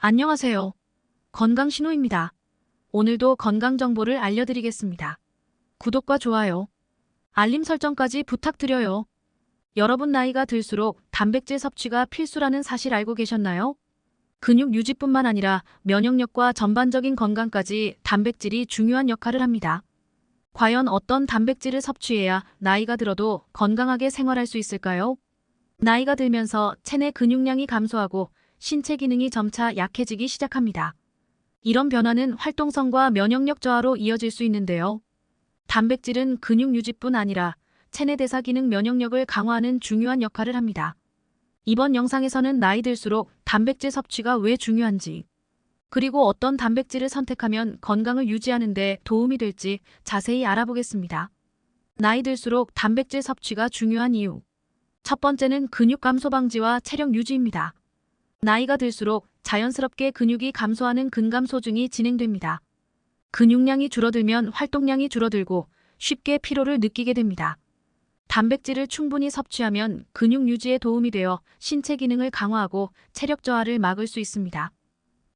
안녕하세요. 건강신호입니다. 오늘도 건강 정보를 알려드리겠습니다. 구독과 좋아요, 알림 설정까지 부탁드려요. 여러분 나이가 들수록 단백질 섭취가 필수라는 사실 알고 계셨나요? 근육 유지뿐만 아니라 면역력과 전반적인 건강까지 단백질이 중요한 역할을 합니다. 과연 어떤 단백질을 섭취해야 나이가 들어도 건강하게 생활할 수 있을까요? 나이가 들면서 체내 근육량이 감소하고 신체 기능이 점차 약해지기 시작합니다. 이런 변화는 활동성과 면역력 저하로 이어질 수 있는데요. 단백질은 근육 유지뿐 아니라 체내 대사 기능 면역력을 강화하는 중요한 역할을 합니다. 이번 영상에서는 나이 들수록 단백질 섭취가 왜 중요한지, 그리고 어떤 단백질을 선택하면 건강을 유지하는 데 도움이 될지 자세히 알아보겠습니다. 나이 들수록 단백질 섭취가 중요한 이유. 첫 번째는 근육 감소 방지와 체력 유지입니다. 나이가 들수록 자연스럽게 근육이 감소하는 근감소증이 진행됩니다. 근육량이 줄어들면 활동량이 줄어들고 쉽게 피로를 느끼게 됩니다. 단백질을 충분히 섭취하면 근육 유지에 도움이 되어 신체 기능을 강화하고 체력 저하를 막을 수 있습니다.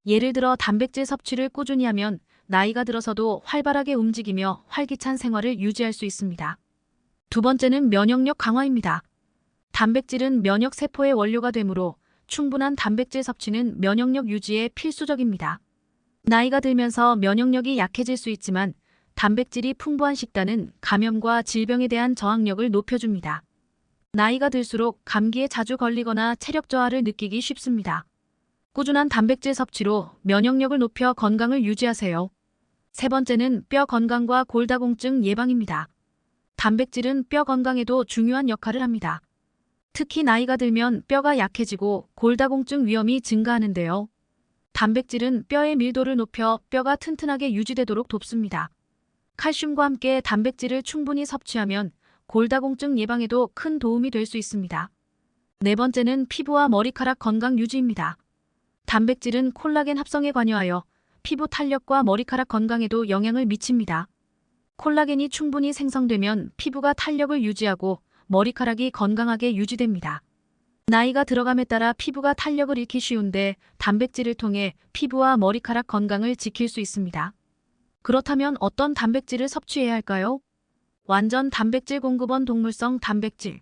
예를 들어 단백질 섭취를 꾸준히 하면 나이가 들어서도 활발하게 움직이며 활기찬 생활을 유지할 수 있습니다. 두 번째는 면역력 강화입니다. 단백질은 면역 세포의 원료가 되므로 충분한 단백질 섭취는 면역력 유지에 필수적입니다. 나이가 들면서 면역력이 약해질 수 있지만 단백질이 풍부한 식단은 감염과 질병에 대한 저항력을 높여줍니다. 나이가 들수록 감기에 자주 걸리거나 체력 저하를 느끼기 쉽습니다. 꾸준한 단백질 섭취로 면역력을 높여 건강을 유지하세요. 세 번째는 뼈 건강과 골다공증 예방입니다. 단백질은 뼈 건강에도 중요한 역할을 합니다. 특히 나이가 들면 뼈가 약해지고 골다공증 위험이 증가하는데요. 단백질은 뼈의 밀도를 높여 뼈가 튼튼하게 유지되도록 돕습니다. 칼슘과 함께 단백질을 충분히 섭취하면 골다공증 예방에도 큰 도움이 될 수 있습니다. 네 번째는 피부와 머리카락 건강 유지입니다. 단백질은 콜라겐 합성에 관여하여 피부 탄력과 머리카락 건강에도 영향을 미칩니다. 콜라겐이 충분히 생성되면 피부가 탄력을 유지하고 머리카락이 건강하게 유지됩니다. 나이가 들어감에 따라 피부가 탄력을 잃기 쉬운데 단백질을 통해 피부와 머리카락 건강을 지킬 수 있습니다. 그렇다면 어떤 단백질을 섭취해야 할까요? 완전 단백질 공급원 동물성 단백질.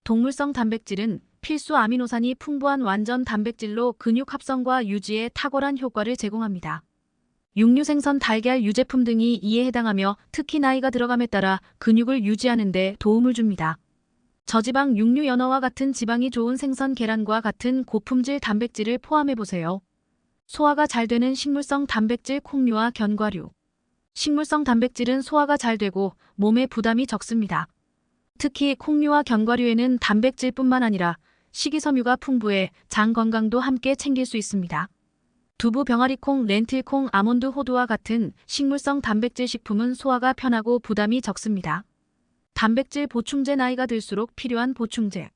동물성 단백질은 필수 아미노산이 풍부한 완전 단백질로 근육 합성과 유지에 탁월한 효과를 제공합니다. 육류 생선 달걀 유제품 등이 이에 해당하며 특히 나이가 들어감에 따라 근육을 유지하는 데 도움을 줍니다. 저지방 육류 연어와 같은 지방이 좋은 생선 계란과 같은 고품질 단백질을 포함해보세요. 소화가 잘 되는 식물성 단백질 콩류와 견과류. 식물성 단백질은 소화가 잘 되고 몸에 부담이 적습니다. 특히 콩류와 견과류에는 단백질뿐만 아니라 식이섬유가 풍부해 장 건강도 함께 챙길 수 있습니다. 두부, 병아리콩, 렌틸콩, 아몬드, 호두와 같은 식물성 단백질 식품은 소화가 편하고 부담이 적습니다. 단백질 보충제. 나이가 들수록 필요한 보충제.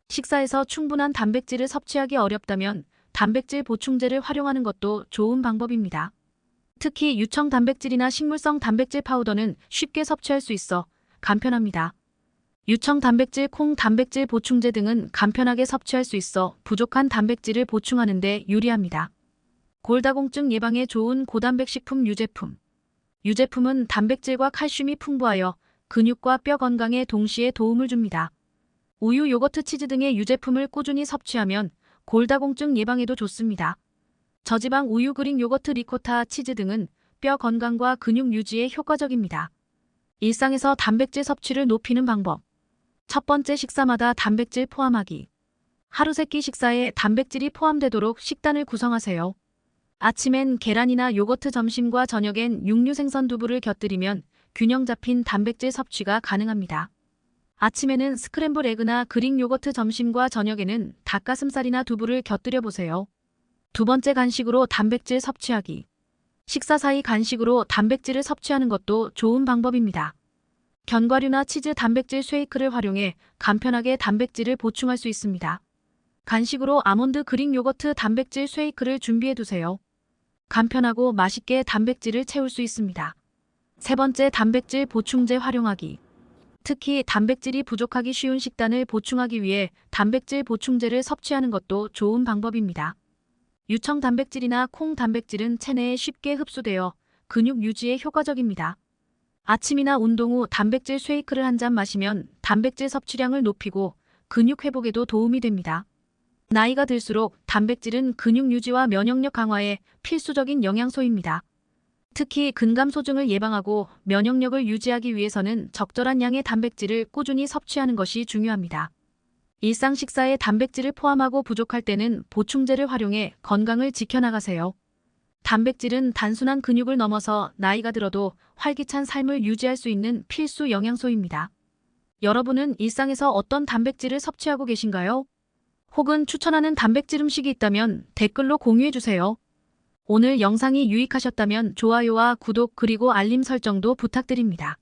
식사에서 충분한 단백질을 섭취하기 어렵다면 단백질 보충제를 활용하는 것도 좋은 방법입니다. 특히 유청 단백질이나 식물성 단백질 파우더는 쉽게 섭취할 수 있어 간편합니다. 유청 단백질, 콩 단백질 보충제 등은 간편하게 섭취할 수 있어 부족한 단백질을 보충하는 데 유리합니다. 골다공증 예방에 좋은 고단백 식품 유제품. 유제품은 단백질과 칼슘이 풍부하여 근육과 뼈 건강에 동시에 도움을 줍니다. 우유, 요거트, 치즈 등의 유제품을 꾸준히 섭취하면 골다공증 예방에도 좋습니다. 저지방 우유, 그릭 요거트, 리코타, 치즈 등은 뼈 건강과 근육 유지에 효과적입니다. 일상에서 단백질 섭취를 높이는 방법. 첫 번째, 식사마다 단백질 포함하기. 하루 세 끼 식사에 단백질이 포함되도록 식단을 구성하세요. 아침엔 계란이나 요거트, 점심과 저녁엔 육류, 생선, 두부를 곁들이면 균형 잡힌 단백질 섭취가 가능합니다. 아침에는 스크램블 에그나 그릭 요거트, 점심과 저녁에는 닭가슴살이나 두부를 곁들여 보세요. 두 번째, 간식으로 단백질 섭취하기. 식사 사이 간식으로 단백질을 섭취하는 것도 좋은 방법입니다. 견과류나 치즈, 단백질 쉐이크를 활용해 간편하게 단백질을 보충할 수 있습니다. 간식으로 아몬드, 그릭 요거트, 단백질 쉐이크를 준비해 두세요. 간편하고 맛있게 단백질을 채울 수 있습니다. 세 번째, 단백질 보충제 활용하기. 특히 단백질이 부족하기 쉬운 식단을 보충하기 위해 단백질 보충제를 섭취하는 것도 좋은 방법입니다. 유청 단백질이나 콩 단백질은 체내에 쉽게 흡수되어 근육 유지에 효과적입니다. 아침이나 운동 후 단백질 쉐이크를 한 잔 마시면 단백질 섭취량을 높이고 근육 회복에도 도움이 됩니다. 나이가 들수록 단백질은 근육 유지와 면역력 강화에 필수적인 영양소입니다. 특히 근감소증을 예방하고 면역력을 유지하기 위해서는 적절한 양의 단백질을 꾸준히 섭취하는 것이 중요합니다. 일상 식사에 단백질을 포함하고 부족할 때는 보충제를 활용해 건강을 지켜나가세요. 단백질은 단순한 근육을 넘어서 나이가 들어도 활기찬 삶을 유지할 수 있는 필수 영양소입니다. 여러분은 일상에서 어떤 단백질을 섭취하고 계신가요? 혹은 추천하는 단백질 음식이 있다면 댓글로 공유해주세요. 오늘 영상이 유익하셨다면 좋아요와 구독 그리고 알림 설정도 부탁드립니다.